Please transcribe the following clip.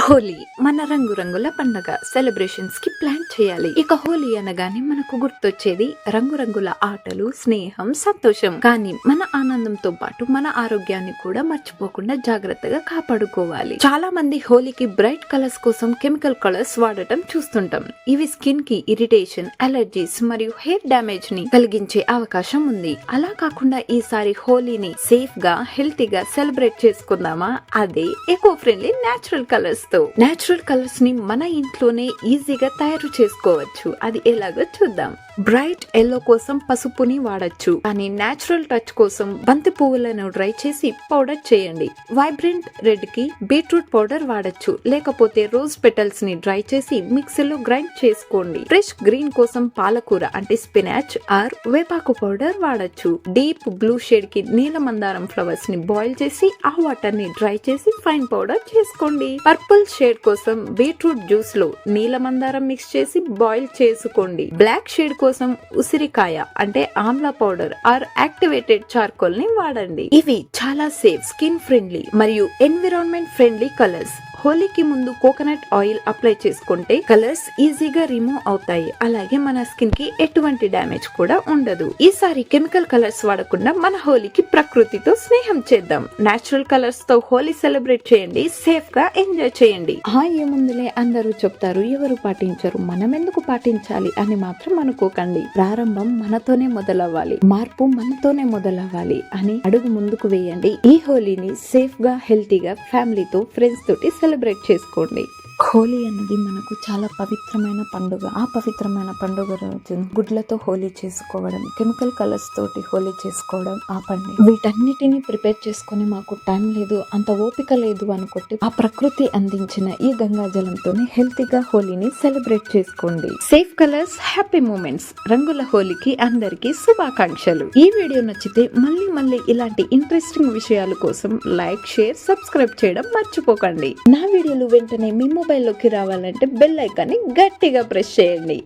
హోలీ మన రంగురంగుల పండగ. సెలబ్రేషన్స్ కి ప్లాన్ చేయాలి. ఇక హోలీ అనగానే మనకు గుర్తొచ్చేది రంగురంగుల ఆటలు, స్నేహం, సంతోషం. కానీ మన ఆనందంతో పాటు మన ఆరోగ్యాన్ని కూడా మర్చిపోకుండా జాగ్రత్తగా కాపాడుకోవాలి. చాలా మంది హోలీకి బ్రైట్ కలర్స్ కోసం కెమికల్ కలర్స్ వాడటం చూస్తుంటాం. ఇవి స్కిన్ కి ఇరిటేషన్, అలర్జీస్ మరియు హెయిర్ డ్యామేజ్ ని కలిగించే అవకాశం ఉంది. అలా కాకుండా ఈసారి హోలీని సేఫ్ గా, హెల్తీగా సెలబ్రేట్ చేసుకుందామా? అదే ఎకో ఫ్రెండ్లీ నేచురల్ కలర్స్ తో. నేచురల్ కలర్స్ ని మన ఇంట్లోనే ఈజీగా తయారు చేసుకోవచ్చు. అది ఎలాగో చూద్దాం. బ్రైట్ ఎల్లో కోసం పసుపుని వాడచ్చు, కానీ నేచురల్ టచ్ కోసం బంతి పువ్వులను డ్రై చేసి పౌడర్ చేయండి. వైబ్రెంట్ రెడ్ కి బీట్రూట్ పౌడర్ వాడచ్చు, లేకపోతే రోజ్ పెటల్స్ ని డ్రై చేసి మిక్సీలో గ్రైండ్ చేసుకోండి. ఫ్రెష్ గ్రీన్ కోసం పాలకూర అంటే స్పినాచ్ ఆర్ వేపాకు పౌడర్ వాడచ్చు. డీప్ బ్లూ షేడ్ కి నీలమందారం ఫ్లవర్స్ ని బాయిల్ చేసి ఆ వాటర్ ని డ్రై చేసి ఫైన్ పౌడర్ చేసుకోండి. పర్పుల్ షేడ్ కోసం బీట్రూట్ జ్యూస్ లో నీలమందారం మిక్స్ చేసి బాయిల్ చేసుకోండి. బ్లాక్ షేడ్ కోసం ఉసిరికాయ అంటే Amla powder are activated charcoal ని వాడండి. ఇవి చాలా సేఫ్, స్కిన్ ఫ్రెండ్లీ మరియు ఎన్విరాన్మెంట్ ఫ్రెండ్లీ కలర్స్. హోలీకి ముందు కోకోనట్ ఆయిల్ అప్లై చేసుకుంటే కలర్స్ ఈజీగా రిమూవ్ అవుతాయి. అలాగే మన స్కిన్ కి ఎటువంటి డ్యామేజ్ కూడా ఉండదు. ఈసారి కెమికల్ కలర్స్ వాడకుండా మన హోలీకి ప్రకృతితో స్నేహం చేద్దాం. నేచురల్ కలర్స్ తో హోలీ సెలబ్రేట్ చేయండి, సేఫ్ గా ఎంజాయ్ చేయండి. ఏముందులే అందరూ చెప్తారు, ఎవరు పాటించరు, మనం ఎందుకు పాటించాలి అని మాత్రం అనుకోకండి. ప్రారంభం మనతోనే మొదలవ్వాలి, మార్పు మనతోనే మొదలవ్వాలి అని అడుగు ముందుకు వేయండి. ఈ హోలీని సేఫ్ గా, హెల్తీగా ఫ్యామిలీతో, ఫ్రెండ్స్ తోటి సెలబ్రేట్ చేసుకోండి. హోలీ అనేది మనకు చాలా పవిత్రమైన పండుగ. ఆ పవిత్రమైన పండుగ రోజు గుడ్లతో హోలీ చేసుకోవడం, కెమికల్ కలర్స్ తోటి హోలీ చేసుకోవడం ఆపండి. వీటన్నిటిని ప్రిపేర్ చేసుకుని మాకు టైం లేదు, అంత ఓపిక లేదు అనుకుంటే ఆ ప్రకృతి అందించిన ఈ గంగాజలంతోనే హెల్తీగా హోలీని సెలబ్రేట్ చేసుకోండి. Safe colours, happy moments. రంగుల హోలీకి అందరికీ శుభాకాంక్షలు. ఈ వీడియో నచ్చితే మళ్ళీ ఇలాంటి ఇంట్రెస్టింగ్ విషయాల కోసం లైక్, షేర్, సబ్స్క్రైబ్ చేయడం మర్చిపోకండి. నా వీడియోలు వెంటనే మీ మొబైల్లోకి రావాలంటే బెల్ ఐకాన్ని గట్టిగా ప్రెస్ చేయండి.